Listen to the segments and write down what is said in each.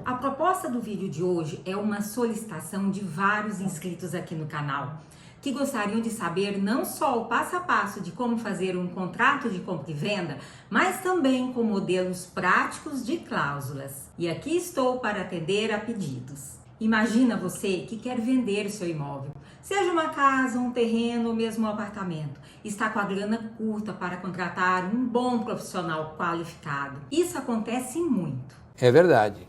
A proposta do vídeo de hoje é uma solicitação de vários inscritos aqui no canal, que gostariam de saber não só o passo a passo de como fazer um contrato de compra e venda, mas também com modelos práticos de cláusulas. E aqui estou para atender a pedidos. Imagina você que quer vender seu imóvel, seja uma casa, um terreno ou mesmo um apartamento. Está com a grana curta para contratar um bom profissional qualificado. Isso acontece muito. É verdade.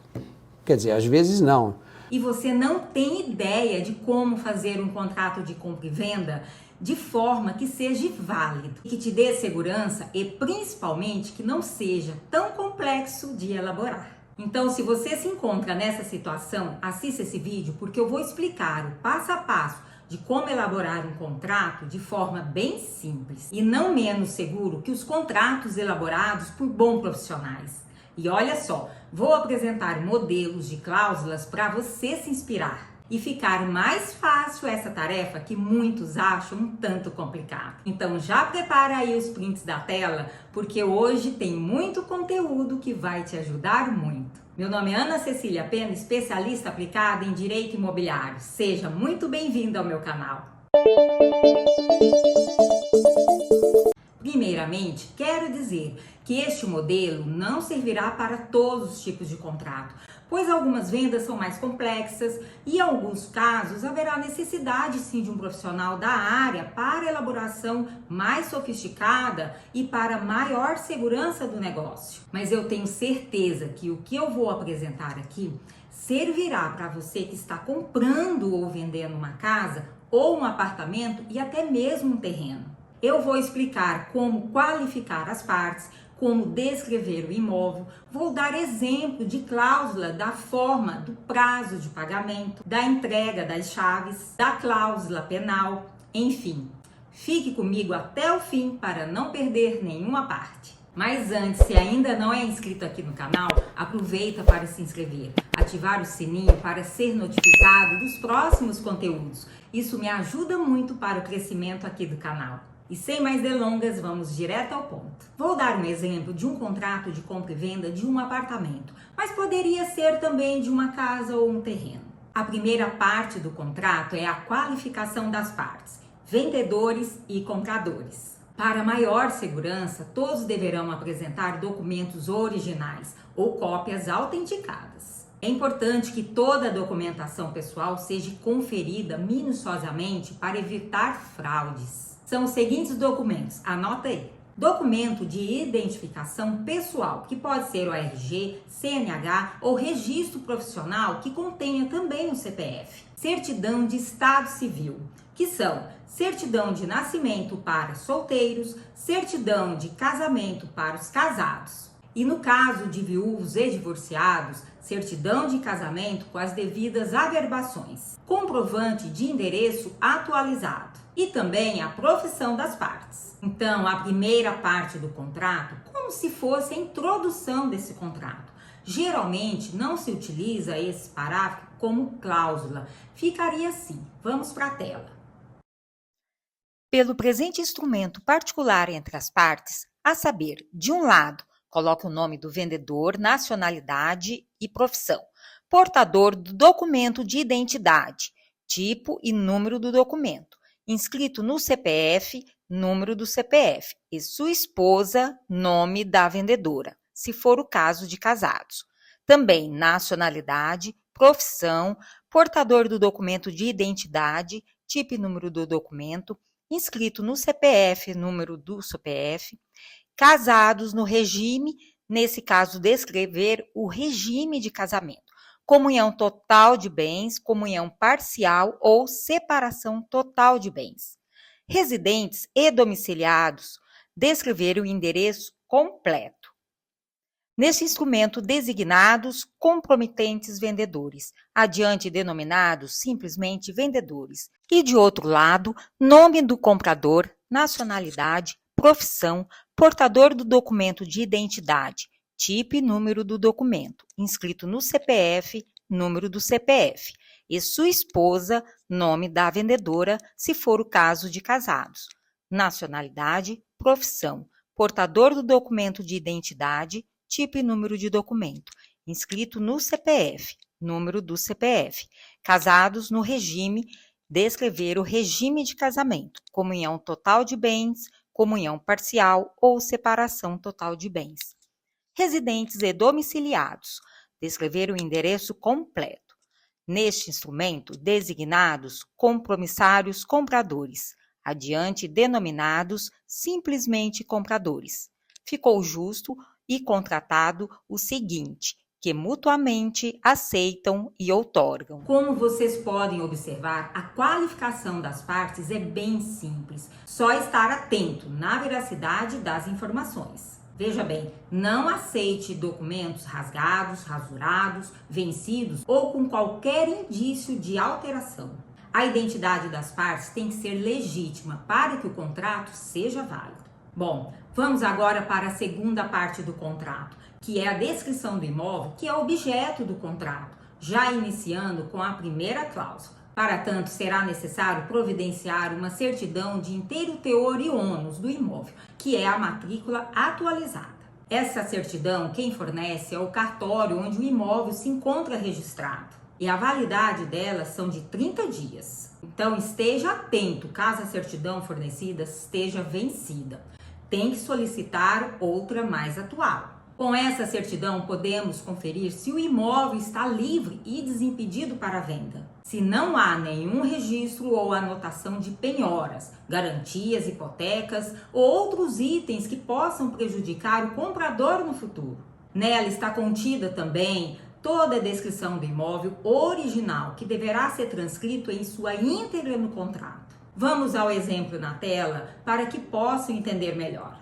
Quer dizer, às vezes não. E você não tem ideia de como fazer um contrato de compra e venda de forma que seja válido, que te dê segurança e principalmente que não seja tão complexo de elaborar. Então, se você se encontra nessa situação, assista esse vídeo porque eu vou explicar o passo a passo de como elaborar um contrato de forma bem simples e não menos seguro que os contratos elaborados por bons profissionais. E olha só, vou apresentar modelos de cláusulas para você se inspirar e ficar mais fácil essa tarefa que muitos acham um tanto complicada. Então já prepara aí os prints da tela, porque hoje tem muito conteúdo que vai te ajudar muito. Meu nome é Ana Cecília Pena, especialista aplicada em Direito Imobiliário. Seja muito bem-vindo ao meu canal. Primeiramente, quero dizer que este modelo não servirá para todos os tipos de contrato, pois algumas vendas são mais complexas e em alguns casos haverá necessidade sim de um profissional da área para elaboração mais sofisticada e para maior segurança do negócio. Mas eu tenho certeza que o que eu vou apresentar aqui servirá para você que está comprando ou vendendo uma casa ou um apartamento e até mesmo um terreno. Eu vou explicar como qualificar as partes, como descrever o imóvel, vou dar exemplo de cláusula da forma do prazo de pagamento, da entrega das chaves, da cláusula penal, enfim. Fique comigo até o fim para não perder nenhuma parte. Mas antes, se ainda não é inscrito aqui no canal, aproveita para se inscrever, ativar o sininho para ser notificado dos próximos conteúdos. Isso me ajuda muito para o crescimento aqui do canal. E sem mais delongas, vamos direto ao ponto. Vou dar um exemplo de um contrato de compra e venda de um apartamento, mas poderia ser também de uma casa ou um terreno. A primeira parte do contrato é a qualificação das partes, vendedores e compradores. Para maior segurança, todos deverão apresentar documentos originais ou cópias autenticadas. É importante que toda a documentação pessoal seja conferida minuciosamente para evitar fraudes. São os seguintes documentos, anota aí. Documento de identificação pessoal, que pode ser o RG, CNH ou registro profissional que contenha também o CPF. Certidão de estado civil, que são certidão de nascimento para solteiros, certidão de casamento para os casados. E no caso de viúvos e divorciados, certidão de casamento com as devidas averbações, comprovante de endereço atualizado e também a profissão das partes. Então, a primeira parte do contrato, como se fosse a introdução desse contrato. Geralmente, não se utiliza esse parágrafo como cláusula. Ficaria assim. Vamos para a tela. Pelo presente instrumento particular entre as partes, a saber, de um lado, coloque o nome do vendedor, nacionalidade e profissão, portador do documento de identidade, tipo e número do documento, inscrito no CPF, número do CPF, e sua esposa, nome da vendedora, se for o caso de casados. Também nacionalidade, profissão, portador do documento de identidade, tipo e número do documento, inscrito no CPF, número do CPF, casados no regime, nesse caso descrever o regime de casamento, comunhão total de bens, comunhão parcial ou separação total de bens. Residentes e domiciliados, descrever o endereço completo. Nesse instrumento, designados comprometentes vendedores, adiante denominados simplesmente vendedores, e de outro lado, nome do comprador, nacionalidade, profissão, portador do documento de identidade, tipo e número do documento, inscrito no CPF, número do CPF, e sua esposa, nome da vendedora, se for o caso de casados, nacionalidade, profissão, portador do documento de identidade, tipo e número de documento, inscrito no CPF, número do CPF. Casados no regime, descrever o regime de casamento, comunhão total de bens, comunhão parcial ou separação total de bens. Residentes e domiciliados, descrever o endereço completo. Neste instrumento, designados compromissários compradores, adiante denominados simplesmente compradores. Ficou justo e contratado o seguinte, que mutuamente aceitam e outorgam. Como vocês podem observar, a qualificação das partes é bem simples, só estar atento na veracidade das informações. Veja bem, não aceite documentos rasgados, rasurados, vencidos ou com qualquer indício de alteração. A identidade das partes tem que ser legítima para que o contrato seja válido. Bom, vamos agora para a segunda parte do contrato, que é a descrição do imóvel, que é o objeto do contrato, já iniciando com a primeira cláusula. Para tanto, será necessário providenciar uma certidão de inteiro teor e ônus do imóvel, que é a matrícula atualizada. Essa certidão, quem fornece é o cartório onde o imóvel se encontra registrado. E a validade dela são de 30 dias. Então, esteja atento caso a certidão fornecida esteja vencida. Tem que solicitar outra mais atual. Com essa certidão, podemos conferir se o imóvel está livre e desimpedido para venda. Se não há nenhum registro ou anotação de penhoras, garantias, hipotecas ou outros itens que possam prejudicar o comprador no futuro. Nela está contida também toda a descrição do imóvel original, que deverá ser transcrito em sua íntegra no contrato. Vamos ao exemplo na tela para que possam entender melhor.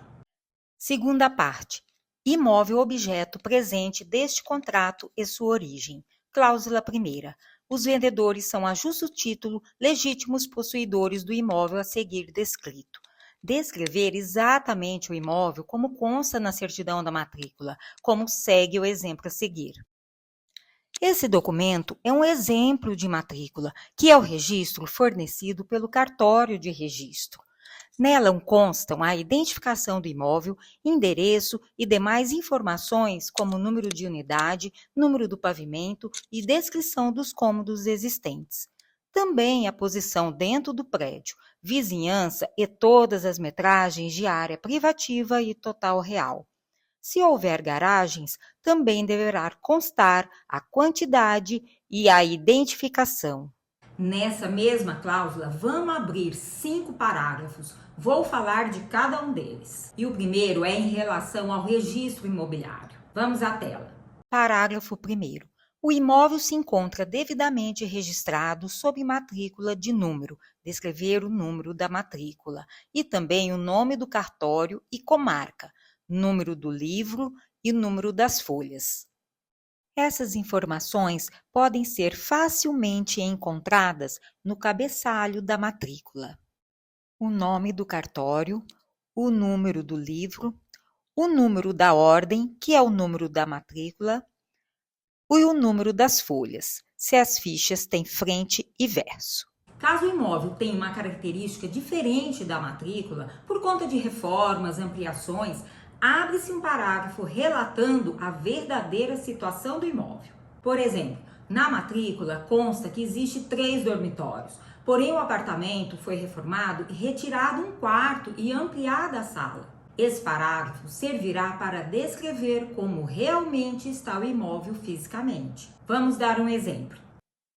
Segunda parte. Imóvel objeto presente deste contrato e sua origem. Cláusula 1ª. Os vendedores são a justo título legítimos possuidores do imóvel a seguir descrito. Descrever exatamente o imóvel como consta na certidão da matrícula, como segue o exemplo a seguir. Esse documento é um exemplo de matrícula, que é o registro fornecido pelo cartório de registro. Nela constam a identificação do imóvel, endereço e demais informações como número de unidade, número do pavimento e descrição dos cômodos existentes. Também a posição dentro do prédio, vizinhança e todas as metragens de área privativa e total real. Se houver garagens, também deverá constar a quantidade e a identificação. Nessa mesma cláusula, vamos abrir 5 parágrafos. Vou falar de cada um deles. E o primeiro é em relação ao registro imobiliário. Vamos à tela. Parágrafo 1º. O imóvel se encontra devidamente registrado sob matrícula de número, descrever o número da matrícula, e também o nome do cartório e comarca, número do livro e número das folhas. Essas informações podem ser facilmente encontradas no cabeçalho da matrícula. O nome do cartório, o número do livro, o número da ordem, que é o número da matrícula, e o número das folhas, se as fichas têm frente e verso. Caso o imóvel tenha uma característica diferente da matrícula, por conta de reformas, ampliações, abre-se um parágrafo relatando a verdadeira situação do imóvel. Por exemplo, na matrícula consta que existe 3 dormitórios, porém o apartamento foi reformado e retirado um quarto e ampliada a sala. Esse parágrafo servirá para descrever como realmente está o imóvel fisicamente. Vamos dar um exemplo.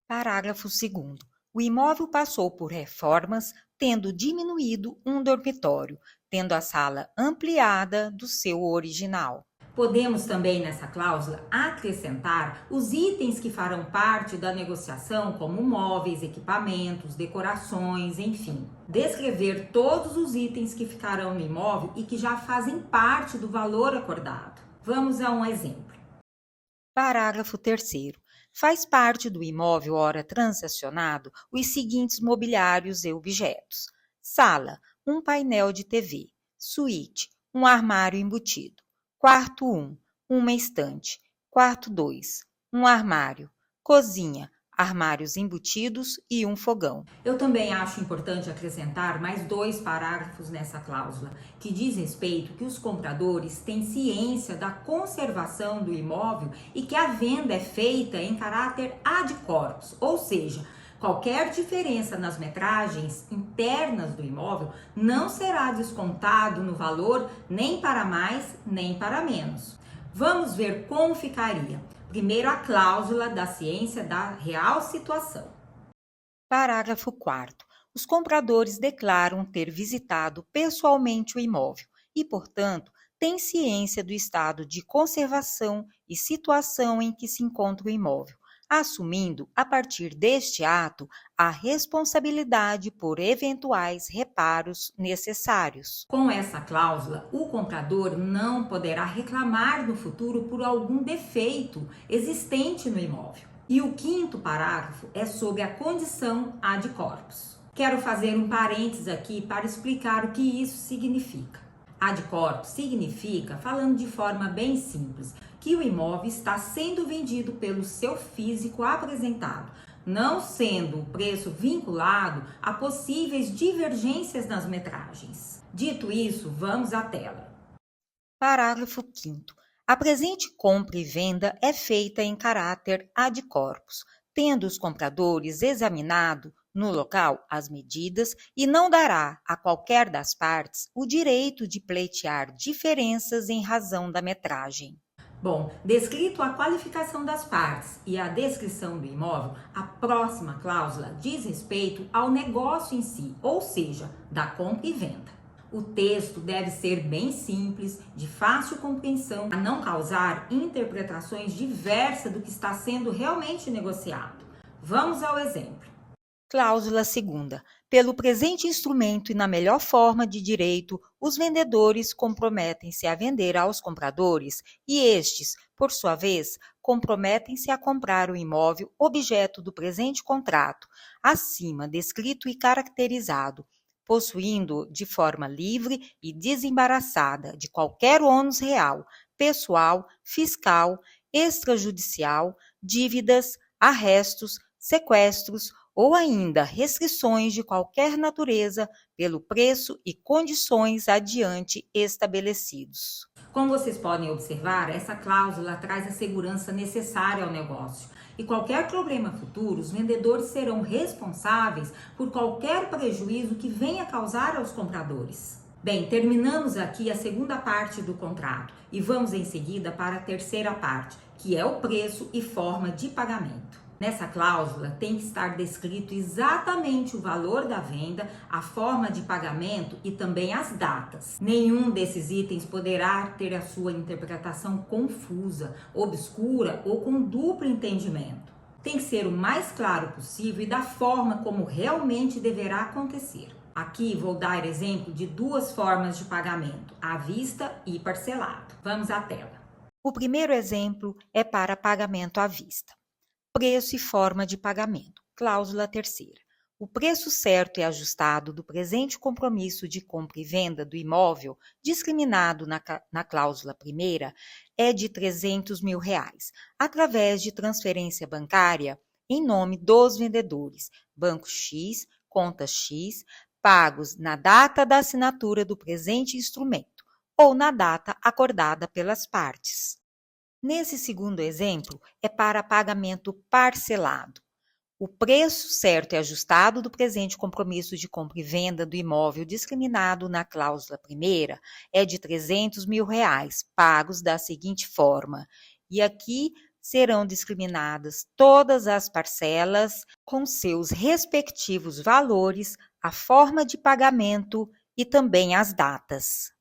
Parágrafo 2º. O imóvel passou por reformas, tendo diminuído um dormitório, tendo a sala ampliada do seu original. Podemos também nessa cláusula acrescentar os itens que farão parte da negociação, como móveis, equipamentos, decorações, enfim. Descrever todos os itens que ficarão no imóvel e que já fazem parte do valor acordado. Vamos a um exemplo. Parágrafo 3º. Faz parte do imóvel ora transacionado os seguintes mobiliários e objetos: sala, um painel de TV, suíte, um armário embutido, quarto 1, uma estante, quarto 2, um armário, cozinha, armários embutidos e um fogão. Eu também acho importante acrescentar mais 2 parágrafos nessa cláusula, que diz respeito que os compradores têm ciência da conservação do imóvel e que a venda é feita em caráter ad corpus, ou seja, qualquer diferença nas metragens internas do imóvel não será descontado no valor nem para mais nem para menos. Vamos ver como ficaria. Primeiro, a cláusula da ciência da real situação. Parágrafo 4º. Os compradores declaram ter visitado pessoalmente o imóvel e, portanto, têm ciência do estado de conservação e situação em que se encontra o imóvel, assumindo, a partir deste ato, a responsabilidade por eventuais reparos necessários. Com essa cláusula, o comprador não poderá reclamar no futuro por algum defeito existente no imóvel. E o 5º parágrafo é sobre a condição ad corpus. Quero fazer um parênteses aqui para explicar o que isso significa. Ad corpus significa, falando de forma bem simples, que o imóvel está sendo vendido pelo seu físico apresentado, não sendo o preço vinculado a possíveis divergências nas metragens. Dito isso, vamos à tela. Parágrafo 5º. A presente compra e venda é feita em caráter ad corpus, tendo os compradores examinado no local as medidas e não dará a qualquer das partes o direito de pleitear diferenças em razão da metragem. Bom, descrito a qualificação das partes e a descrição do imóvel, a próxima cláusula diz respeito ao negócio em si, ou seja, da compra e venda. O texto deve ser bem simples, de fácil compreensão, para não causar interpretações diversas do que está sendo realmente negociado. Vamos ao exemplo. Cláusula 2ª. Pelo presente instrumento e na melhor forma de direito, os vendedores comprometem-se a vender aos compradores e estes, por sua vez, comprometem-se a comprar o imóvel objeto do presente contrato, acima descrito e caracterizado, possuindo de forma livre e desembaraçada de qualquer ônus real, pessoal, fiscal, extrajudicial, dívidas, arrestos, sequestros ou ainda restrições de qualquer natureza pelo preço e condições adiante estabelecidos. Como vocês podem observar, essa cláusula traz a segurança necessária ao negócio. E qualquer problema futuro, os vendedores serão responsáveis por qualquer prejuízo que venha causar aos compradores. Bem, terminamos aqui a segunda parte do contrato e vamos em seguida para a terceira parte, que é o preço e forma de pagamento. Nessa cláusula tem que estar descrito exatamente o valor da venda, a forma de pagamento e também as datas. Nenhum desses itens poderá ter a sua interpretação confusa, obscura ou com duplo entendimento. Tem que ser o mais claro possível e da forma como realmente deverá acontecer. Aqui vou dar exemplo de 2 formas de pagamento, à vista e parcelado. Vamos à tela. O primeiro exemplo é para pagamento à vista. Preço e forma de pagamento. Cláusula 3ª. O preço certo e ajustado do presente compromisso de compra e venda do imóvel, discriminado na cláusula 1ª, é de R$300 mil, através de transferência bancária em nome dos vendedores, Banco X, conta X, pagos na data da assinatura do presente instrumento ou na data acordada pelas partes. Nesse segundo exemplo, é para pagamento parcelado. O preço certo e ajustado do presente compromisso de compra e venda do imóvel discriminado na cláusula 1ª é de R$300 mil, pagos da seguinte forma. E aqui serão discriminadas todas as parcelas com seus respectivos valores, a forma de pagamento e também as datas.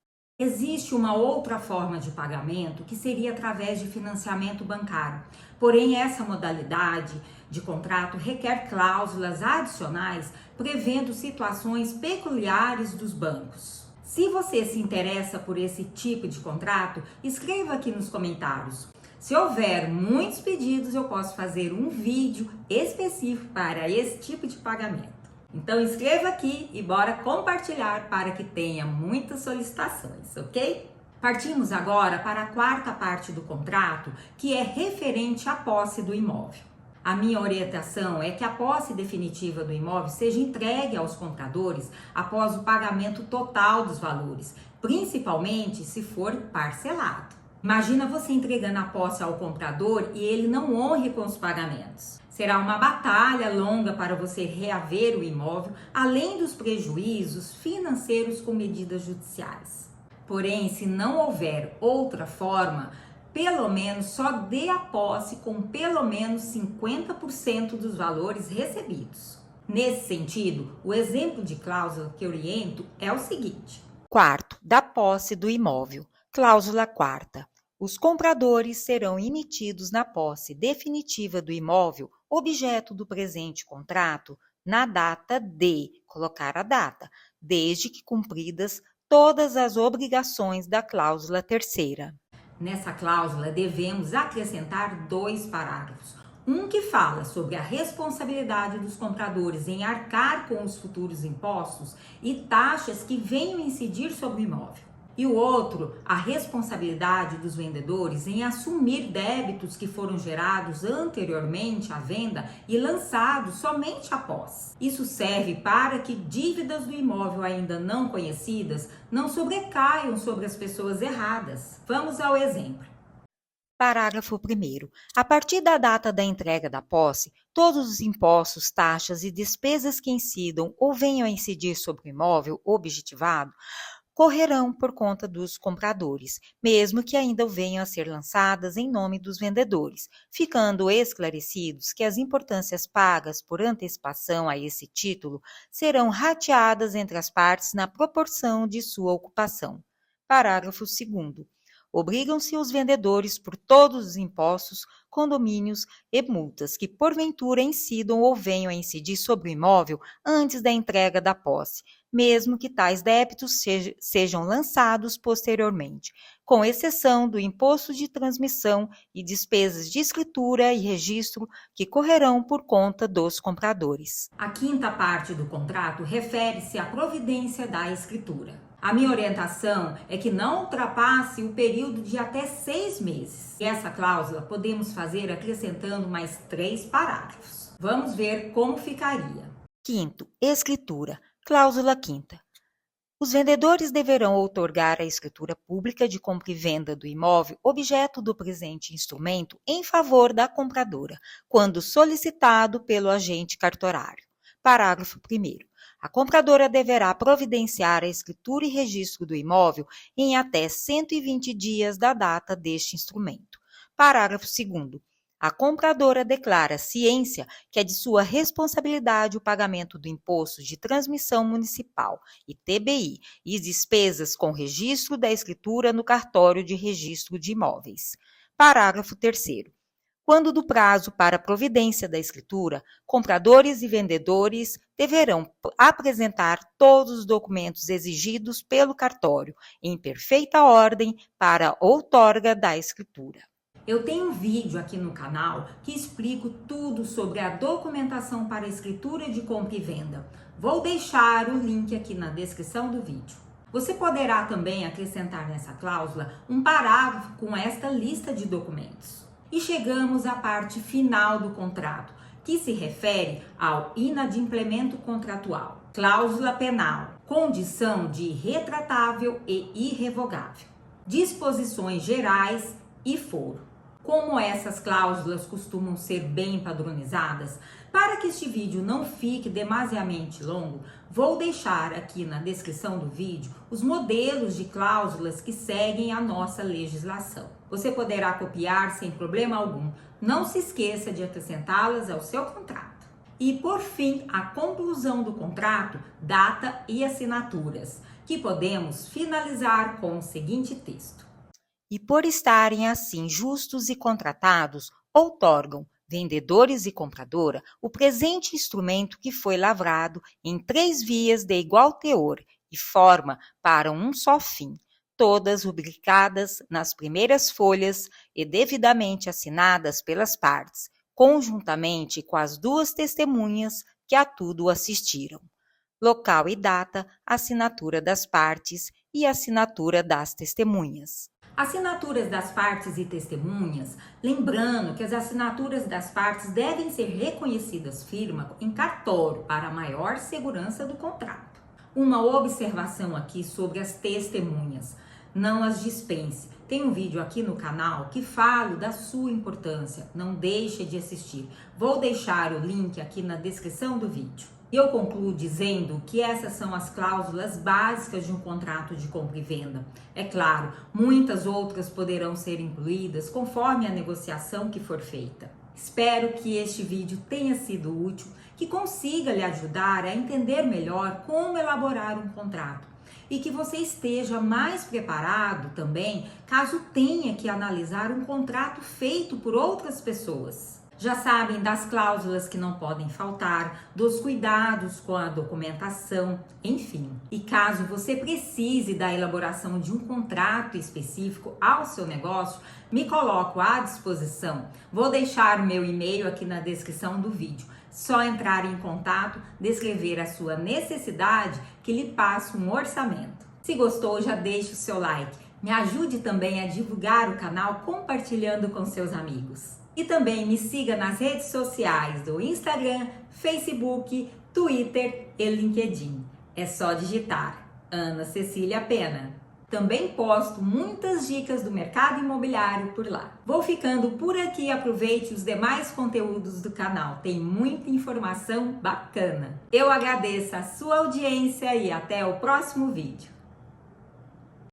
Existe uma outra forma de pagamento que seria através de financiamento bancário. Porém, essa modalidade de contrato requer cláusulas adicionais prevendo situações peculiares dos bancos. Se você se interessa por esse tipo de contrato, escreva aqui nos comentários. Se houver muitos pedidos, eu posso fazer um vídeo específico para esse tipo de pagamento. Então escreva aqui e bora compartilhar para que tenha muitas solicitações, ok? Partimos agora para a 4ª parte do contrato, que é referente à posse do imóvel. A minha orientação é que a posse definitiva do imóvel seja entregue aos compradores após o pagamento total dos valores, principalmente se for parcelado. Imagina você entregando a posse ao comprador e ele não honre com os pagamentos. Será uma batalha longa para você reaver o imóvel, além dos prejuízos financeiros com medidas judiciais. Porém, se não houver outra forma, pelo menos só dê a posse com pelo menos 50% dos valores recebidos. Nesse sentido, o exemplo de cláusula que oriento é o seguinte: Quarto, da posse do imóvel. Cláusula quarta. Os compradores serão emitidos na posse definitiva do imóvel, objeto do presente contrato, na data de, colocar a data, desde que cumpridas todas as obrigações da cláusula terceira. Nessa cláusula devemos acrescentar 2 parágrafos. Um que fala sobre a responsabilidade dos compradores em arcar com os futuros impostos e taxas que venham incidir sobre o imóvel. E o outro, a responsabilidade dos vendedores em assumir débitos que foram gerados anteriormente à venda e lançados somente após. Isso serve para que dívidas do imóvel ainda não conhecidas não sobrecaiam sobre as pessoas erradas. Vamos ao exemplo. Parágrafo 1º. A partir da data da entrega da posse, todos os impostos, taxas e despesas que incidam ou venham a incidir sobre o imóvel objetivado correrão por conta dos compradores, mesmo que ainda venham a ser lançadas em nome dos vendedores, ficando esclarecidos que as importâncias pagas por antecipação a esse título serão rateadas entre as partes na proporção de sua ocupação. Parágrafo 2º. Obrigam-se os vendedores por todos os impostos, condomínios e multas que porventura incidam ou venham a incidir sobre o imóvel antes da entrega da posse, mesmo que tais débitos sejam lançados posteriormente, com exceção do imposto de transmissão e despesas de escritura e registro que correrão por conta dos compradores. A quinta parte do contrato refere-se à providência da escritura. A minha orientação é que não ultrapasse o período de até 6 meses. E essa cláusula podemos fazer acrescentando mais 3 parágrafos. Vamos ver como ficaria. Quinto, escritura. Cláusula 5ª. Os vendedores deverão outorgar a escritura pública de compra e venda do imóvel objeto do presente instrumento em favor da compradora, quando solicitado pelo agente cartorário. Parágrafo 1º. A compradora deverá providenciar a escritura e registro do imóvel em até 120 dias da data deste instrumento. Parágrafo 2º. A compradora declara ciência que é de sua responsabilidade o pagamento do imposto de transmissão municipal, ITBI, e despesas com registro da escritura no cartório de registro de imóveis. Parágrafo 3º. Quando do prazo para a providência da escritura, compradores e vendedores deverão apresentar todos os documentos exigidos pelo cartório, em perfeita ordem, para a outorga da escritura. Eu tenho um vídeo aqui no canal que explico tudo sobre a documentação para a escritura de compra e venda. Vou deixar o link aqui na descrição do vídeo. Você poderá também acrescentar nessa cláusula um parágrafo com esta lista de documentos. E chegamos à parte final do contrato, que se refere ao inadimplemento contratual. Cláusula penal, condição de retratável e irrevogável. Disposições gerais e foro. Como essas cláusulas costumam ser bem padronizadas, para que este vídeo não fique demasiadamente longo, vou deixar aqui na descrição do vídeo os modelos de cláusulas que seguem a nossa legislação. Você poderá copiar sem problema algum. Não se esqueça de acrescentá-las ao seu contrato. E, por fim, a conclusão do contrato, data e assinaturas, que podemos finalizar com o seguinte texto. E por estarem assim justos e contratados, outorgam, vendedores e compradora, o presente instrumento que foi lavrado em 3 vias de igual teor e forma para um só fim, todas rubricadas nas primeiras folhas e devidamente assinadas pelas partes, conjuntamente com as 2 testemunhas que a tudo assistiram. Local e data, assinatura das partes e assinatura das testemunhas. Assinaturas das partes e testemunhas, lembrando que as assinaturas das partes devem ser reconhecidas firma em cartório para maior segurança do contrato. Uma observação aqui sobre as testemunhas, não as dispense. Tem um vídeo aqui no canal que falo da sua importância, não deixe de assistir. Vou deixar o link aqui na descrição do vídeo. E eu concluo dizendo que essas são as cláusulas básicas de um contrato de compra e venda. É claro, muitas outras poderão ser incluídas conforme a negociação que for feita. Espero que este vídeo tenha sido útil, que consiga lhe ajudar a entender melhor como elaborar um contrato e que você esteja mais preparado também caso tenha que analisar um contrato feito por outras pessoas. Já sabem das cláusulas que não podem faltar, dos cuidados com a documentação, enfim. E caso você precise da elaboração de um contrato específico ao seu negócio, me coloco à disposição. Vou deixar o meu e-mail aqui na descrição do vídeo. Só entrar em contato, descrever a sua necessidade que lhe passo um orçamento. Se gostou, já deixe o seu like. Me ajude também a divulgar o canal compartilhando com seus amigos. E também me siga nas redes sociais do Instagram, Facebook, Twitter e LinkedIn. É só digitar Ana Cecília Pena. Também posto muitas dicas do mercado imobiliário por lá. Vou ficando por aqui, aproveite os demais conteúdos do canal, tem muita informação bacana. Eu agradeço a sua audiência e até o próximo vídeo.